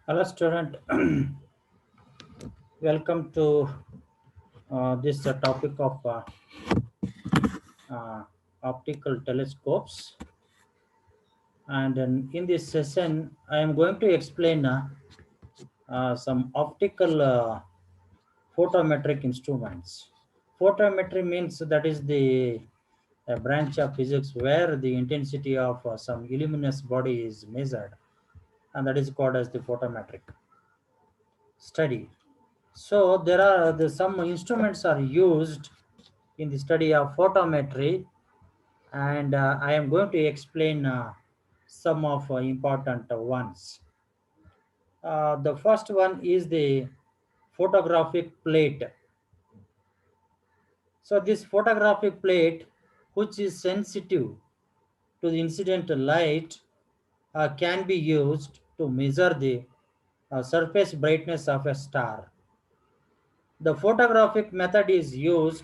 Hello, student. Welcome to this topic of uh, optical telescopes. And in this session, I am going to explain some optical photometric instruments. Photometry means that is the branch of physics where the intensity of some luminous body is measured, and that is called as the photometric study. So there are some instruments are used in the study of photometry, and I am going to explain some of important ones. The first one is the photographic plate. So this photographic plate, which is sensitive to the incident light, can be used to measure the surface brightness of a star. The photographic method is used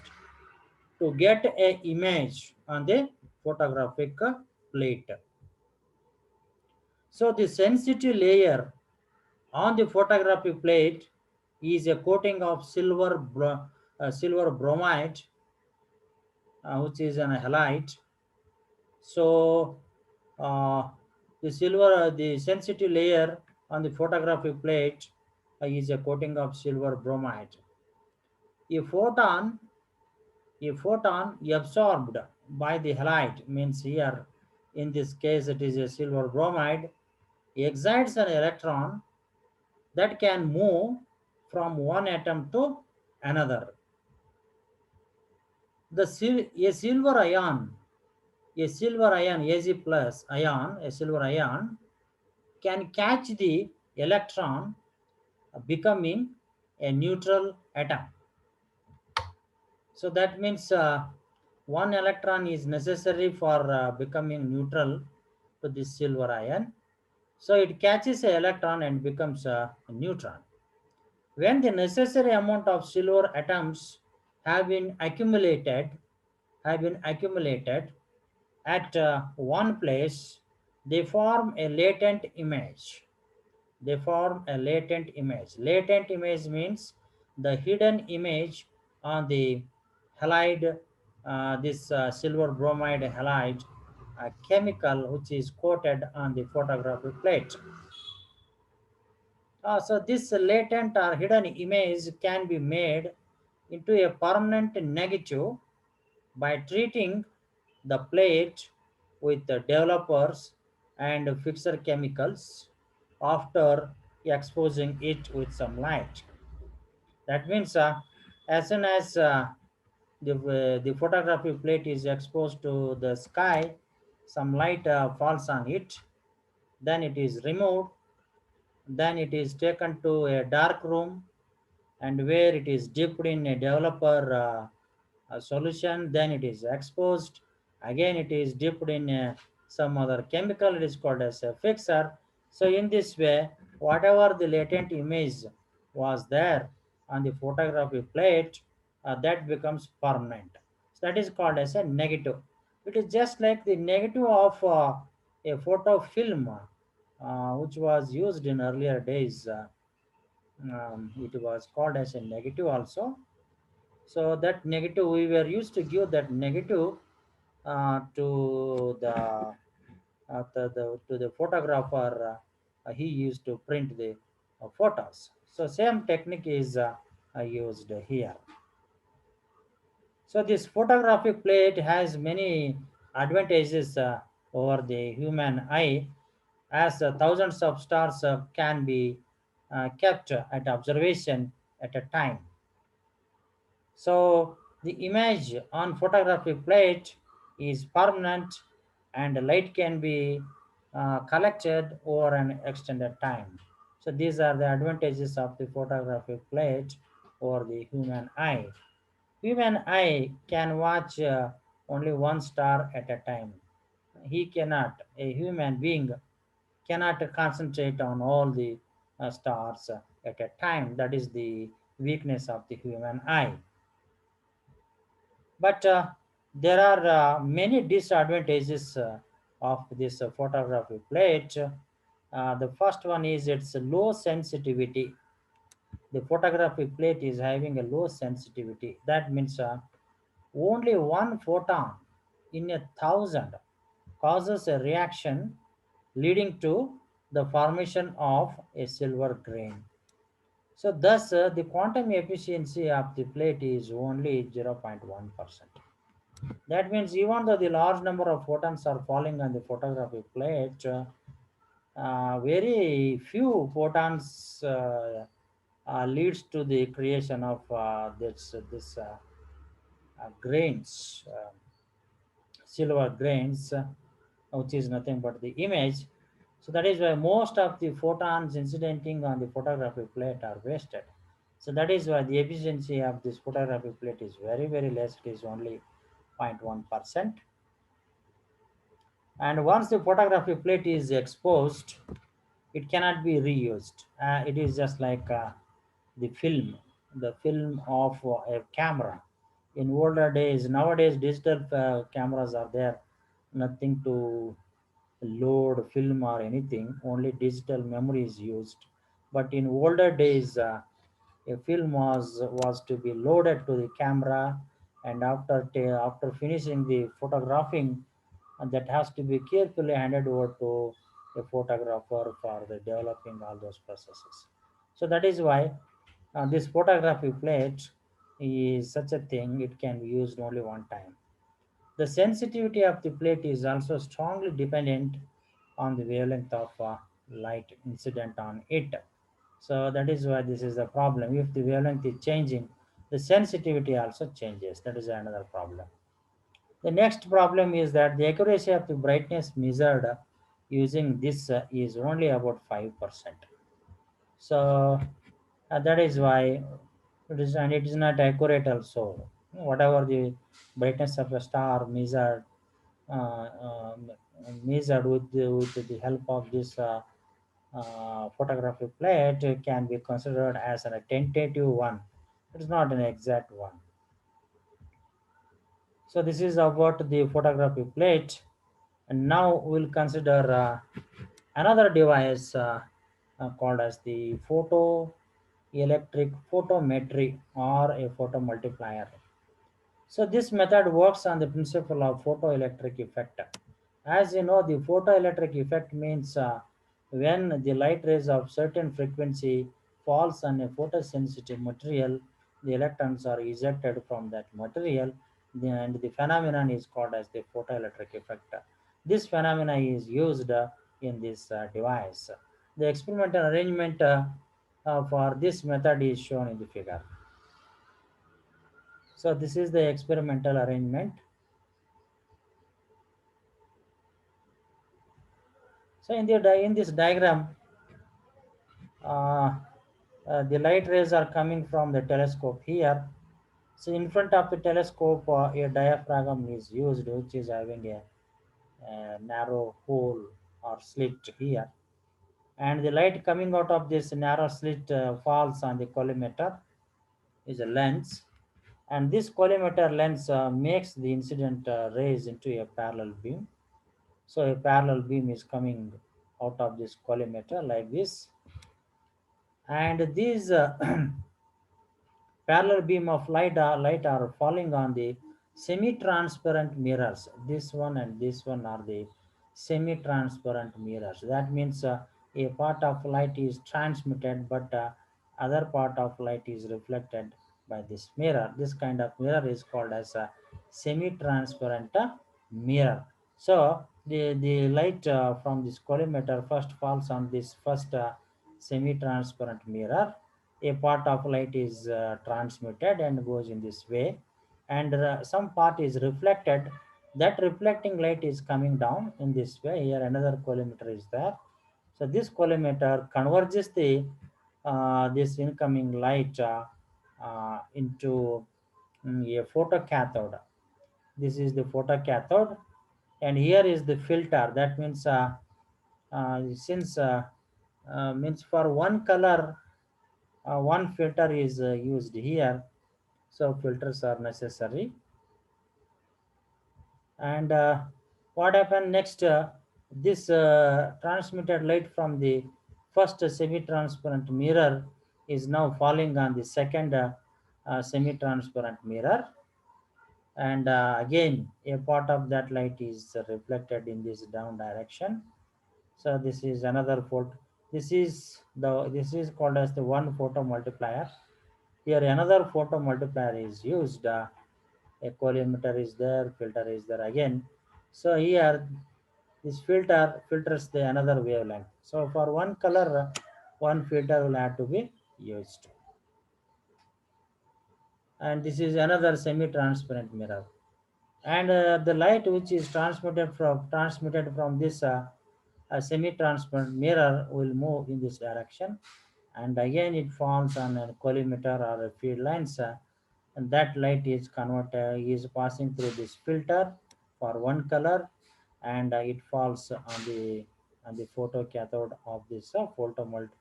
to get a image on the photographic plate. So the sensitive layer on the photographic plate is a coating of silver bromide, which is an halide. So uh, the sensitive layer on the photographic plate is a coating of silver bromide. A photon, a photon absorbed by the halide means here in this case it is a silver bromide excites an electron that can move from one atom to another. A silver ion, Ag plus ion, a silver ion can catch the electron, becoming a neutral atom. So that means one electron is necessary for becoming neutral to this silver ion. So it catches a electron and becomes a neutron. When the necessary amount of silver atoms have been accumulated, at one place, they form a latent image. They form a latent image. Latent image means the hidden image on the halide, this silver bromide halide chemical which is coated on the photographic plate. So this latent or hidden image can be made into a permanent negative by treating the plate with the developers and fixer chemicals after exposing it with some light. That means as soon as the photographic plate is exposed to the sky, some light falls on it, then it is removed, then it is taken to a dark room and where it is dipped in a developer a solution, then it is exposed, again it is dipped in some other chemical, it is called as a fixer. So in this way, whatever the latent image was there on the photographic plate, that becomes permanent. So that is called as a negative. It is just like the negative of a photo film, which was used in earlier days. It was called as a negative also. So that negative, we were used to give that negative to the photographer. He used to print the photos. So same technique is used here. So this photographic plate has many advantages over the human eye, as thousands of stars can be kept at observation at a time. So the image on photographic plate is permanent and light can be collected over an extended time. So these are the advantages of the photographic plate over the human eye. Human eye can watch only one star at a time. A human being cannot concentrate on all the stars at a time. That is the weakness of the human eye. But there are many disadvantages of this photographic plate. The first one is its low sensitivity. The photographic plate is having a low sensitivity. That means only one photon in 1,000 causes a reaction leading to the formation of a silver grain. So thus the quantum efficiency of the plate is only 0.1%. That means even though the large number of photons are falling on the photographic plate, very few photons leads to the creation of this grains, silver grains, which is nothing but the image. So that is why most of the photons incidenting on the photographic plate are wasted. So that is why the efficiency of this photographic plate is very very less. It is only 0.1%. And once the photographic plate is exposed, it cannot be reused. It is just like the film, the film of a camera. In older days, nowadays digital cameras are there, nothing to load film or anything, only digital memory is used. But in older days, a film was to be loaded to the camera, and after finishing the photographing, that has to be carefully handed over to a photographer for the developing all those processes. So that is why this photography plate is such a thing, it can be used only one time. The sensitivity of the plate is also strongly dependent on the wavelength of light incident on it. So that is why this is the problem. If the wavelength is changing, the sensitivity also changes. That is another problem. The next problem is that the accuracy of the brightness measured using this is only about 5%. So that is why it is not accurate also. Whatever the brightness of a star uh, um, measured with the help of this photographic plate can be considered as a tentative one. It is not an exact one. So this is about the photographic plate. And now we'll consider another device called as the photoelectric photometry or a photomultiplier. So this method works on the principle of photoelectric effect. As you know, the photoelectric effect means when the light rays of certain frequency falls on a photosensitive material, the electrons are ejected from that material, and the phenomenon is called as the photoelectric effect. This phenomenon is used in this device. The experimental arrangement for this method is shown in the figure. So this is the experimental arrangement. So in this diagram, uh, the light rays are coming from the telescope here. So in front of the telescope, a diaphragm is used, which is having a narrow hole or slit here. And the light coming out of this narrow slit falls on the collimator, is a lens. And this collimator lens makes the incident rays into a parallel beam. So a parallel beam is coming out of this collimator like this, and these parallel beam of light are falling on the semi-transparent mirrors. This one and this one are the semi-transparent mirrors. That means a part of light is transmitted, but other part of light is reflected by this mirror. This kind of mirror is called as a semi-transparent mirror. So the light from this collimator first falls on this first semi-transparent mirror. A part of light is transmitted and goes in this way, and some part is reflected. That reflecting light is coming down in this way. Here another collimator is there. So this collimator converges the this incoming light into a photocathode. This is the photocathode, and here is the filter. That means since means for one color, one filter is used here, so filters are necessary. And what happened next? This transmitted light from the first semi-transparent mirror is now falling on the second semi-transparent mirror, and again a part of that light is reflected in this down direction. So this is another photo. This is called as the one photo multiplier. Here another photo multiplier is used. A collimator is there, filter is there again. So here this filter filters the another wavelength. So for one color, one filter will have to be used. And this is another semi-transparent mirror. And the light which is transmitted from this semi-transparent mirror will move in this direction, and again it falls on a collimator or a field lens, and that light is converted is passing through this filter for one color, and it falls on the photo cathode of this photo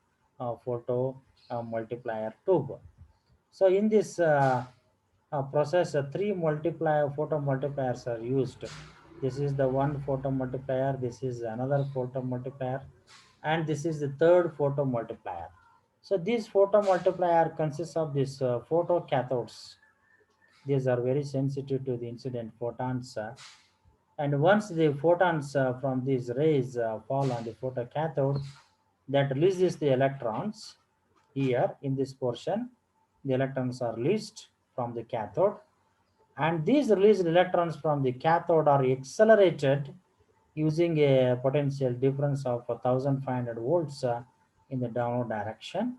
multiplier tube. So in this process, three multiplier photo multipliers are used. This is the one photo multiplier, this is another photo multiplier, and this is the third photo multiplier. So this photo multiplier consists of these photo cathodes. These are very sensitive to the incident photons, and once the photons from these rays fall on the photocathode, that releases the electrons. Here in this portion, the electrons are released from the cathode, and these released electrons from the cathode are accelerated using a potential difference of 1500 volts in the downward direction.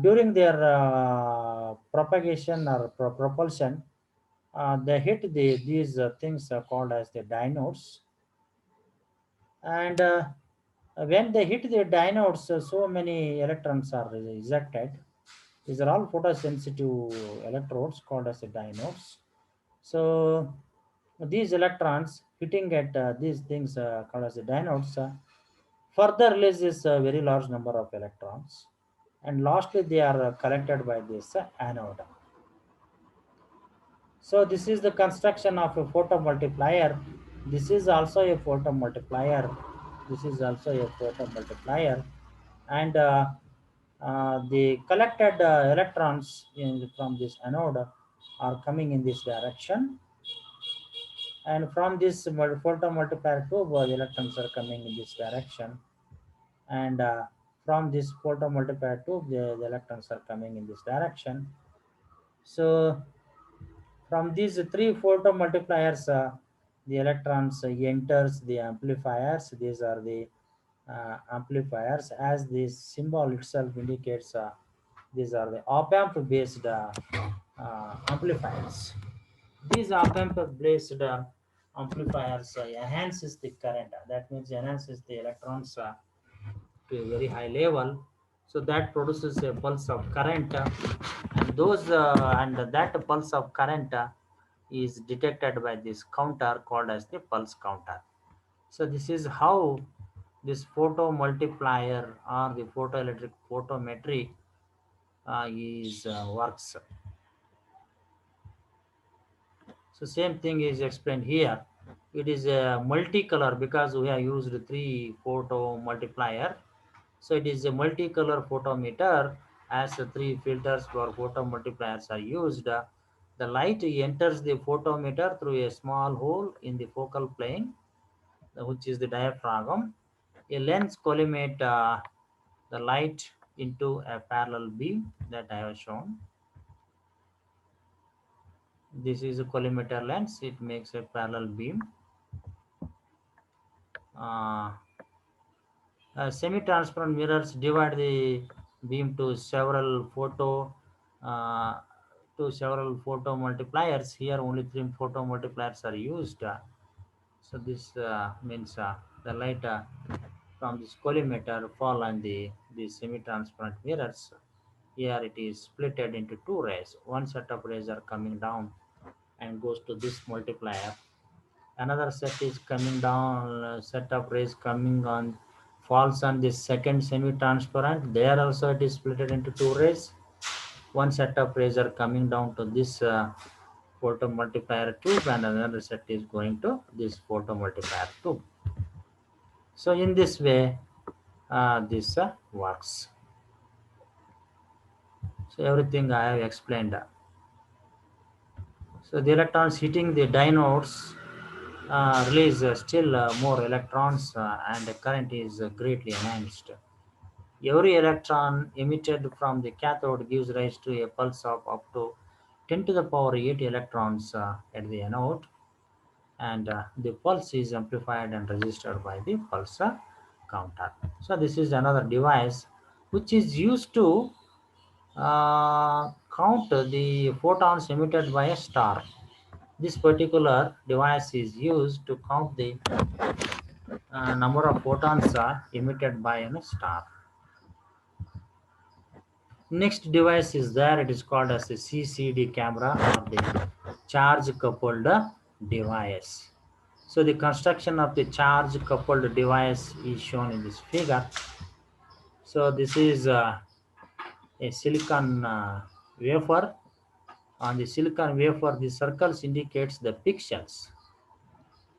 During their propagation or propulsion, they hit these things called as the diodes, and when they hit the diodes, so many electrons are ejected. These are all photosensitive electrodes called as the diodes. So these electrons hitting at these things called as the diodes further releases a very large number of electrons, and lastly they are collected by this anode. So this is the construction of a photomultiplier. This is also a photomultiplier. This is also a photomultiplier, and the collected from this anode are coming in this direction, and from this photomultiplier tube, the electrons are coming in this direction, and from this photomultiplier tube, the electrons are coming in this direction. So from these three photomultipliers, the electrons enters the amplifiers. These are the amplifiers, as this symbol itself indicates. These are the op-amp based amplifiers. These op-amp based amplifiers enhances the current. That means enhances the electrons to a very high level, so that produces a pulse of current, and that pulse of current is detected by this counter called as the pulse counter. So this is how this photo multiplier or the photoelectric photometry is works. So same thing is explained here. It is a multicolor because we have used three photo multiplier. So it is a multicolor photometer, as three filters for photomultipliers are used. The light enters the photometer through a small hole in the focal plane, which is the diaphragm. A lens collimate the light into a parallel beam that I have shown. This is a collimator lens. It makes a parallel beam. Uh, Semi-transparent mirrors divide the beam uh, to several photo multipliers. Here only three photo multipliers are used. So this means the light from this collimator fall on the semi-transparent mirrors. Here it is splitted into two rays. One set of rays are coming down and goes to this multiplier. Another set is coming down, set of rays coming on falls on this second semi-transparent. There also it is split into two rays. One set of rays are coming down to this photomultiplier tube, and another set is going to this photomultiplier tube. So in this way, this works. So everything I have explained. So the electrons hitting the diodes release still more electrons, and the current is greatly enhanced. Every electron emitted from the cathode gives rise to a pulse of up to 10 to the power 8 electrons at the anode, and the pulse is amplified and registered by the pulse counter. So this is another device which is used to count the photons emitted by a star. This particular device is used to count the number of photons emitted by a star. Next device is there. It is called as the CCD camera, or the charge coupled device. So the construction of the charge coupled device is shown in this figure. So this is a silicon wafer. On the silicon wafer, the circles indicates the pixels.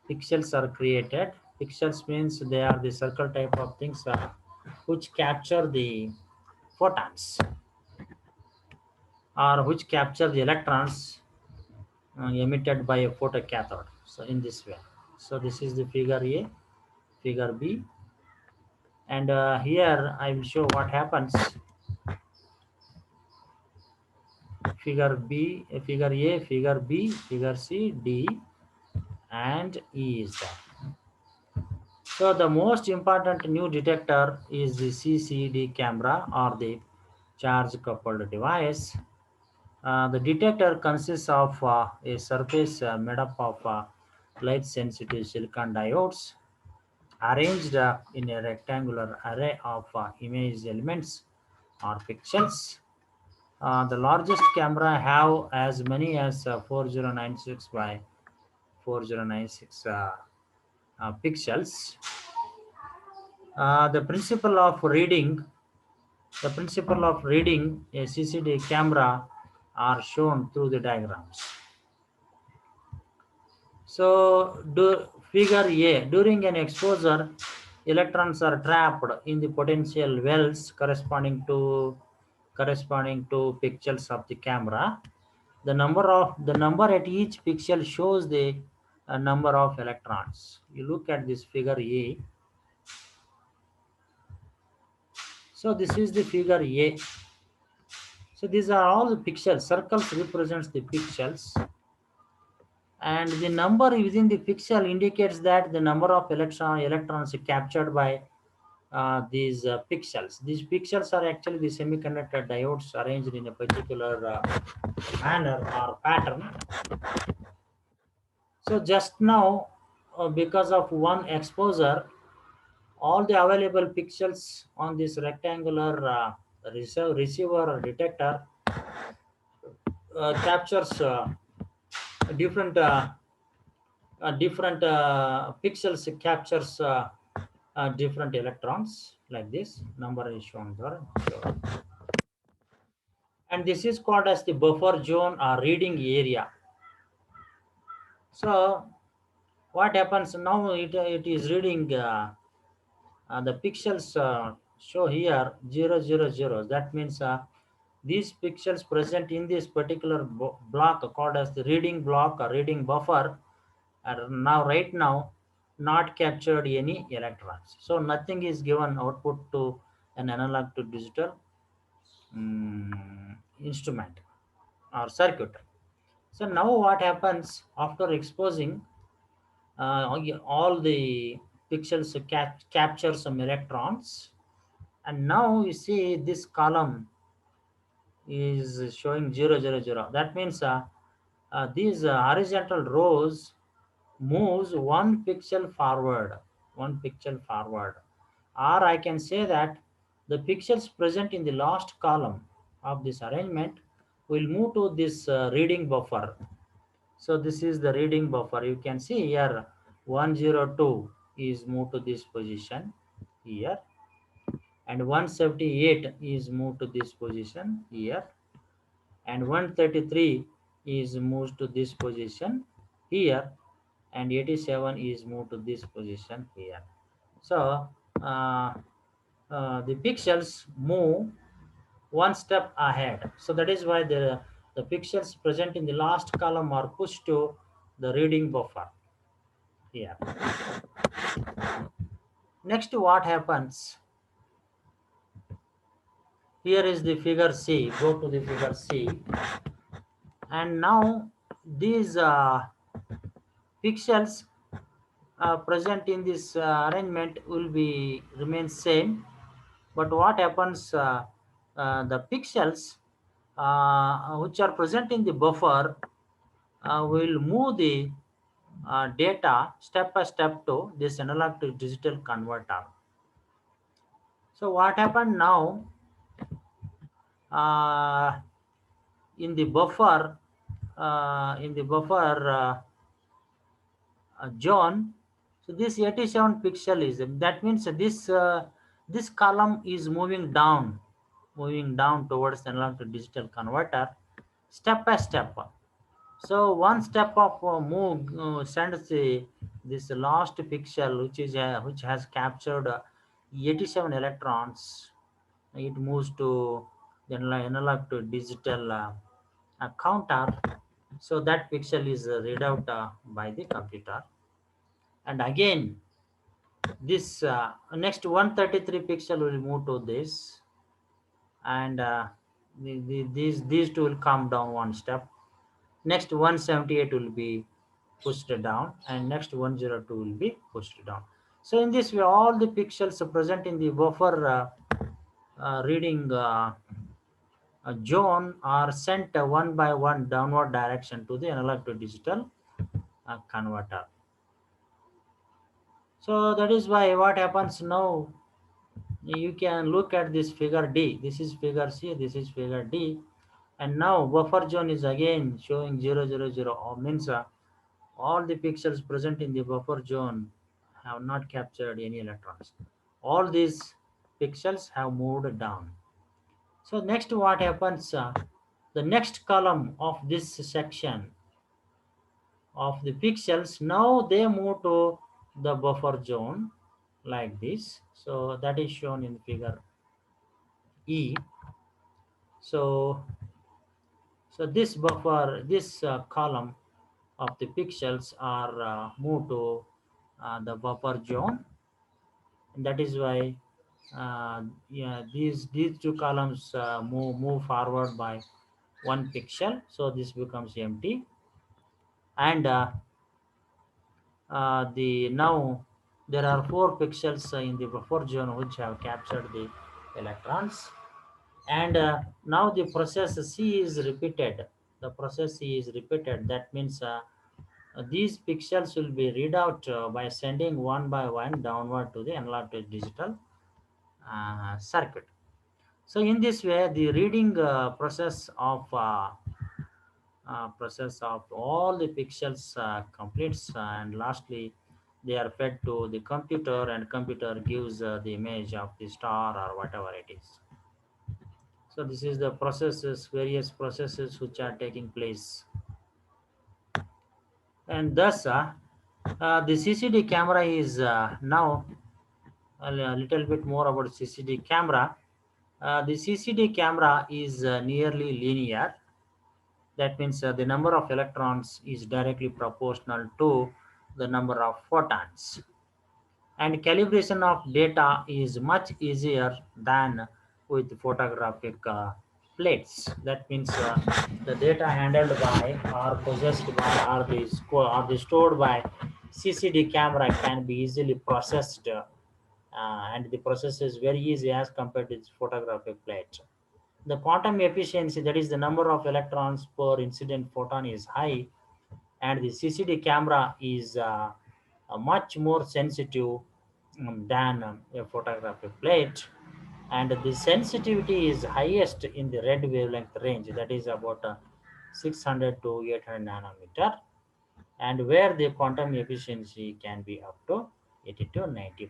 Pixels are created. Pixels means they are the circle type of things which capture the photons, or which capture the electrons emitted by a photocathode. So in this way. So this is the figure A, figure B, and here I will show what happens. Figure B, figure A, figure B, figure C, D, and E is there. So the most important new detector is the CCD camera, or the charge coupled device. The detector consists of a surface made up of light sensitive silicon diodes arranged in a rectangular array of image elements or pixels. The largest camera have as many as 4096 by 4096 pixels. The principle of reading a CCD camera are shown through the diagrams. So, figure A, during an exposure, electrons are trapped in the potential wells corresponding to pixels of the camera. The number at each pixel shows the number of electrons. You look at this figure A. So this is the figure A. So these are all the pixels. Circles represents the pixels, and the number within the pixel indicates that the number of electrons captured by these pixels. These pixels are actually the semiconductor diodes arranged in a particular manner or pattern. So just now, because of one exposure, all the available pixels on this rectangular receiver detector captures different pixels captures different electrons, like this number is shown there. And this is called as the buffer zone or reading area. So what happens now, it is reading the pixels show here 000. That means these pixels present in this particular block called as the reading block or reading buffer are now right now not captured any electrons. So nothing is given output to an analog to digital instrument or circuit. So now what happens after exposing all the pixels capture some electrons, and now you see this column is showing 000. That means these horizontal rows moves one pixel forward, or I can say that the pixels present in the last column of this arrangement will move to this reading buffer. So this is the reading buffer. You can see here 102 is moved to this position here, and 178 is moved to this position here, and 133 is moved to this position here, and 87 is moved to this position here. So uh, the pixels move one step ahead. So that is why the pixels present in the last column are pushed to the reading buffer here. Next, what happens? Here is the figure C. Go to the figure C, and now these pixels present in this arrangement will be remain same. But what happens? The pixels which are present in the buffer will move the data step by step to this analog to digital converter. So what happened now? Uh, in the buffer, zone, so this 87 pixel is, that means this column is moving down towards analog to digital converter step by step. So one step of move sends this last pixel which has captured 87 electrons. It moves to the analog to digital counter. So that pixel is read out by the computer. And again, this next 133 pixel will move to this, and these two will come down one step. Next 178 will be pushed down, and next 102 will be pushed down. So in this way, all the pixels present in the buffer reading zone are sent one by one downward direction to the analog to digital converter. So that is why what happens now, you can look at this figure D. This is figure C, this is figure D. And now buffer zone is again showing 000, means all the pixels present in the buffer zone have not captured any electrons. All these pixels have moved down. So next what happens, the next column of this section of the pixels, now they move to the buffer zone like this. So that is shown in figure E. So this buffer, this column of the pixels are moved to the buffer zone, and that is why yeah, these two columns move forward by one pixel. So this becomes empty, and the now there are four pixels in the buffer zone which have captured the electrons. And now the process C is repeated. The process C is repeated. That means these pixels will be read out by sending one by one downward to the analog to digital circuit. So in this way, the reading process of all the pixels completes, and lastly they are fed to the computer, and computer gives the image of the star or whatever it is. So this is the processes, various processes which are taking place. And thus the CCD camera is now a little bit more about CCD camera. The CCD camera is nearly linear. That means the number of electrons is directly proportional to the number of photons. And calibration of data is much easier than with photographic plates. That means the data handled by or possessed by or the stored by CCD camera can be easily processed, and the process is very easy as compared to photographic plate. The quantum efficiency, that is the number of electrons per incident photon, is high, and the CCD camera is much more sensitive than a photographic plate, and the sensitivity is highest in the red wavelength range, that is about 600 to 800 nanometer, and where the quantum efficiency can be up to 80 to 90%.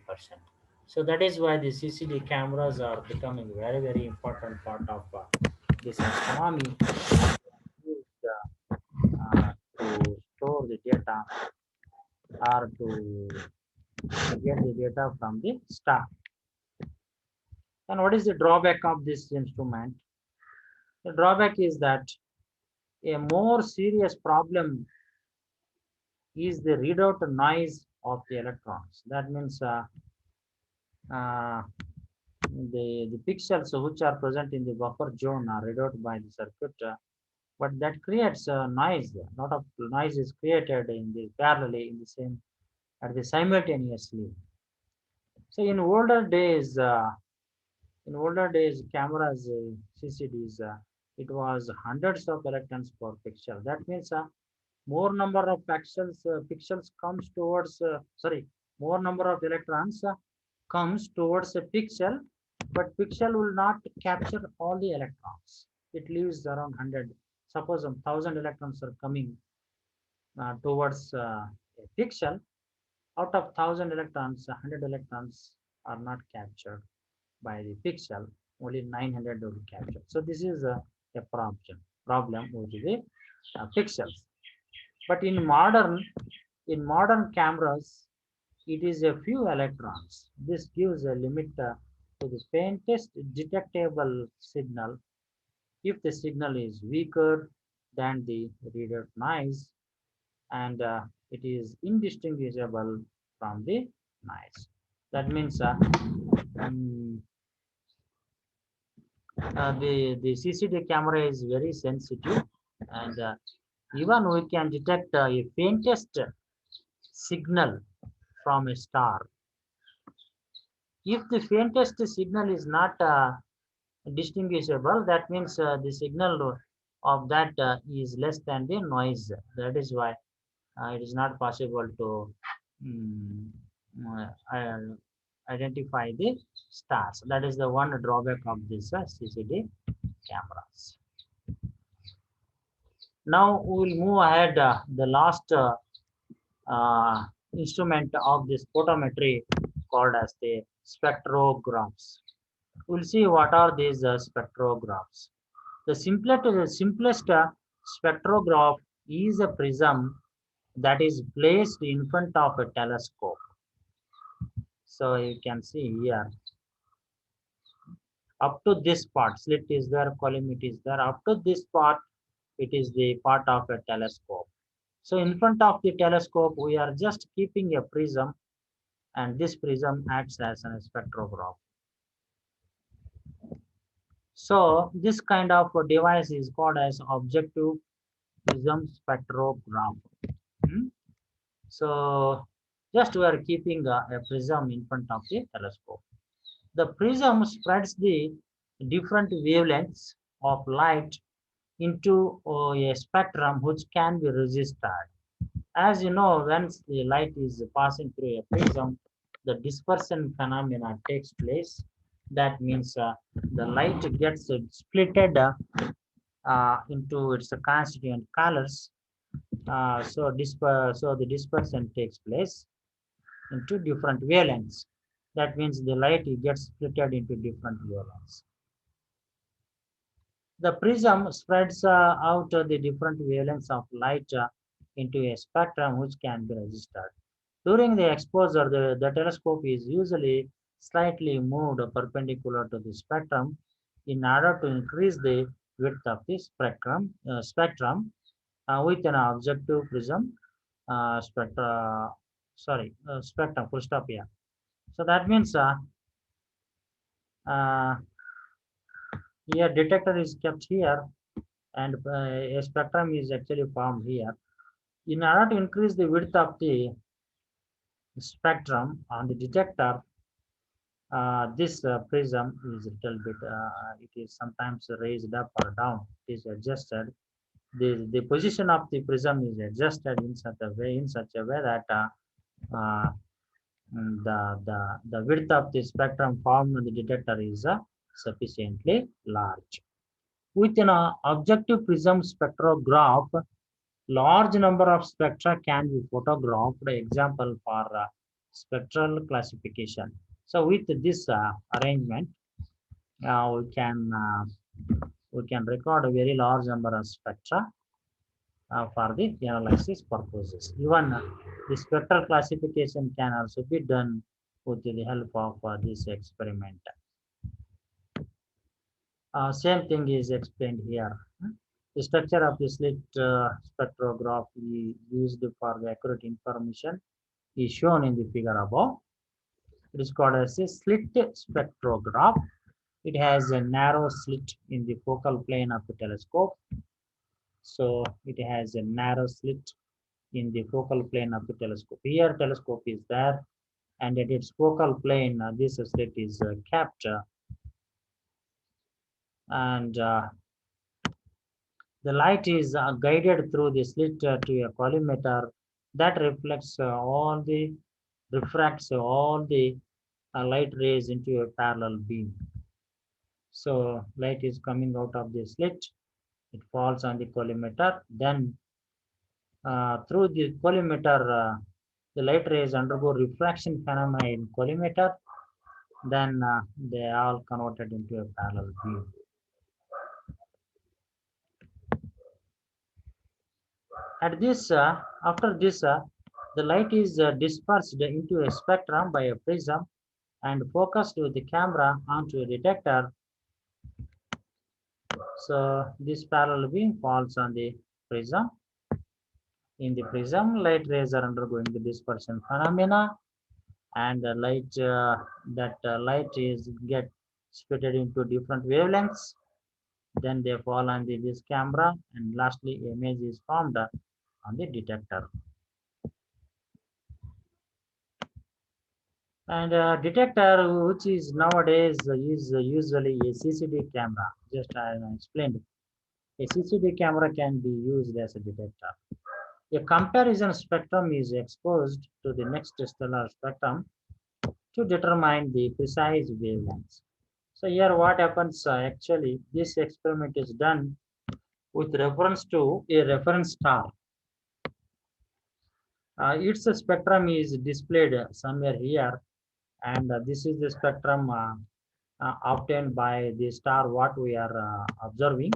So that is why the CCD cameras are becoming very very important part of this astronomy, used to store the data or to get the data from the star. And what is the drawback of this instrument? The drawback is that a more serious problem is the readout noise of the electrons. That means uh, the pixels which are present in the buffer zone are read out by the circuit, but that creates noise. A lot of noise is created in the parallelly in the same at the simultaneously. So in older days, cameras, CCDs, it was hundreds of electrons per pixel. That means more number of pixels comes towards more number of electrons comes towards a pixel, but pixel will not capture all the electrons. It leaves around 100. Suppose 1,000 electrons are coming towards a pixel. Out of 1,000 electrons, 100 electrons are not captured by the pixel. Only 900 will be captured. So this is a problem with the pixels. But in modern cameras, it is a few electrons. This gives a limit to the faintest detectable signal. If the signal is weaker than the reader noise, and it is indistinguishable from the noise. That means um, the CCD camera is very sensitive, and even we can detect a faintest signal from a star. If the faintest signal is not distinguishable, that means the signal of that is less than the noise. That is why it is not possible to um, identify the stars. That is the one drawback of this CCD cameras. Now we will move ahead. The last uh, instrument of this photometry called as the spectrographs. We'll see what are these spectrographs. The simplest spectrograph is a prism that is placed in front of a telescope. So you can see here, up to this part, slit is there, column it is there. Up to this part, it is the part of a telescope. So in front of the telescope, we are just keeping a prism, and this prism acts as a spectrograph. So this kind of a device is called as objective prism spectrograph. Hmm? So just we are keeping a prism in front of the telescope. The prism spreads the different wavelengths of light into a spectrum which can be registered. As you know, once the light is passing through a prism, the dispersion phenomena takes place. That means the light gets splitted into its constituent colors. So the dispersion takes place into different wavelengths. That means the light gets splitted into different wavelengths. The prism spreads out the different wavelengths of light into a spectrum which can be registered. During the exposure, the telescope is usually slightly moved perpendicular to the spectrum in order to increase the width of the spectrum with an objective prism spectrum full stop here. So that means uh, here detector is kept here, and a spectrum is actually formed here. In order to increase the width of the spectrum on the detector, this prism is a little bit, it is sometimes raised up or down. It is adjusted. The position of the prism is adjusted in such a way that uh, the width of the spectrum formed on the detector is sufficiently large. With an objective prism spectrograph, large number of spectra can be photographed. Example for spectral classification. So with this arrangement, we can record a very large number of spectra, for the analysis purposes. Even the spectral classification can also be done with the help of this experiment. Same thing is explained here. The structure of the slit spectrograph used for the accurate information is shown in the figure above. It is called as a slit spectrograph. It has a narrow slit in the focal plane of the telescope. So it has a narrow slit in the focal plane of the telescope. Here telescope is there, and at its focal plane this slit is kept, and the light is guided through the slit to a collimator that refracts all the light rays into a parallel beam. So light is coming out of the slit, it falls on the collimator, then through the collimator, the light rays undergo refraction phenomena in collimator, then they are all converted into a parallel beam. After this, the light is dispersed into a spectrum by a prism and focused with the camera onto a detector. So this parallel beam falls on the prism. In the prism, light rays are undergoing the dispersion phenomena, and the light is get split into different wavelengths. Then they fall on this camera, and lastly, image is formed on the detector. And detector, which is nowadays is usually a CCD camera. Just as I explained, a CCD camera can be used as a detector. A comparison spectrum is exposed to the next stellar spectrum to determine the precise wavelengths. So here what happens, actually this experiment is done with reference to a reference star. Its spectrum is displayed somewhere here, and this is the spectrum obtained by the star what we are observing,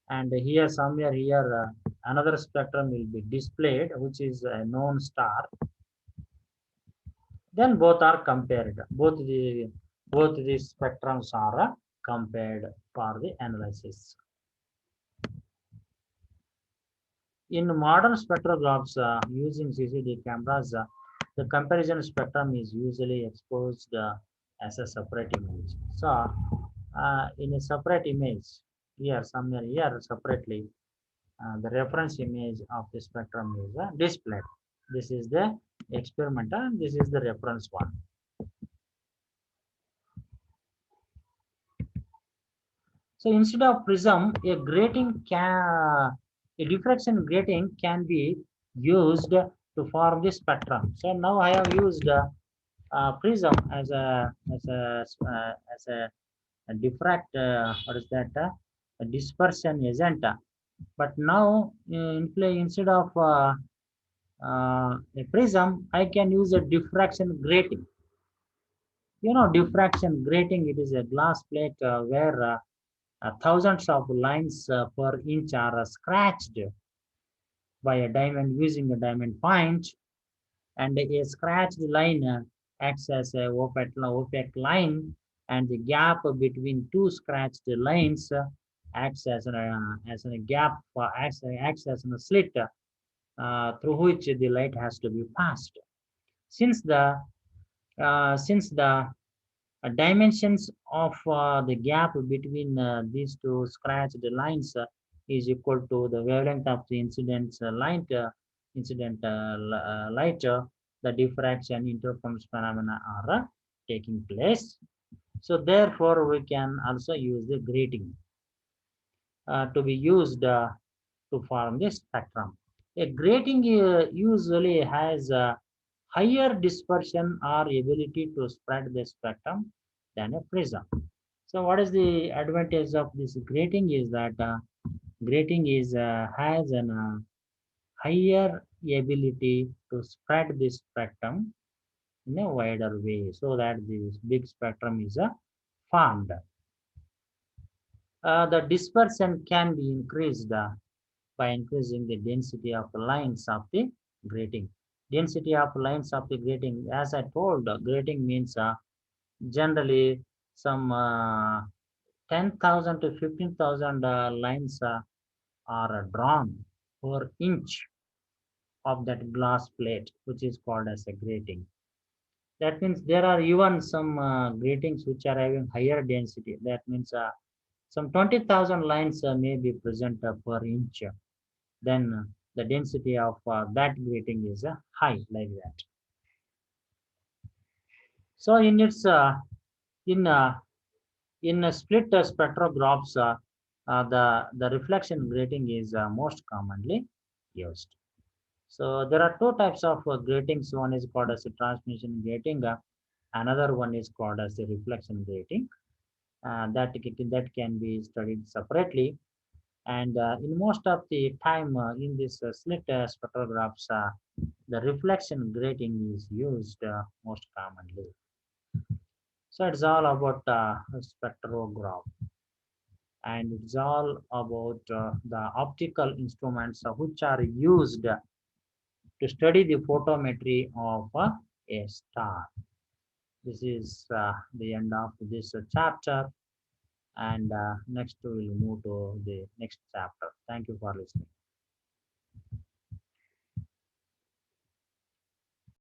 and here somewhere here another spectrum will be displayed which is a known star. Then both are compared, both these spectrums are compared for the analysis. In modern spectrographs using CCD cameras, the comparison spectrum is usually exposed as a separate image. So in a separate image, here somewhere here separately, the reference image of the spectrum is displayed. This is the experimental and this is the reference one. So instead of prism, a diffraction grating can be used to form the spectrum. So now I have used prism as a diffract. What is that? A dispersion agent. But now instead of a prism, I can use a diffraction grating. Diffraction grating. It is a glass plate where thousands of lines per inch are scratched by a diamond using a diamond point, and a scratched line acts as a opaque line, and the gap between two scratched lines acts as a gap acts as a slit through which the light has to be passed. Since the dimensions of the gap between these two scratched lines is equal to the wavelength of the light, the diffraction interference phenomena are taking place. So therefore, we can also use the grating to be used to form the spectrum. A grating usually has a higher dispersion or ability to spread the spectrum than a prism. So what is the advantage of this grating is that grating has an higher ability to spread the spectrum in a wider way so that this big spectrum is formed. The dispersion can be increased by increasing the density of the lines of the grating. Density of lines of the grating, as I told, grating means generally some 10,000 to 15,000 lines are drawn per inch of that glass plate, which is called as a grating. That means there are even some gratings which are having higher density. That means some 20,000 lines may be present per inch. Then the density of that grating is high like that. So in its in split spectrographs, the reflection grating is most commonly used. So there are two types of gratings. One is called as a transmission grating. Another one is called as a reflection grating. That can be studied separately. And in most of the time in this slit spectrographs, the reflection grating is used most commonly. So it's all about spectrograph, and it's all about the optical instruments which are used to study the photometry of a star. This is the end of this chapter, and next we will move to the next chapter. Thank you for listening.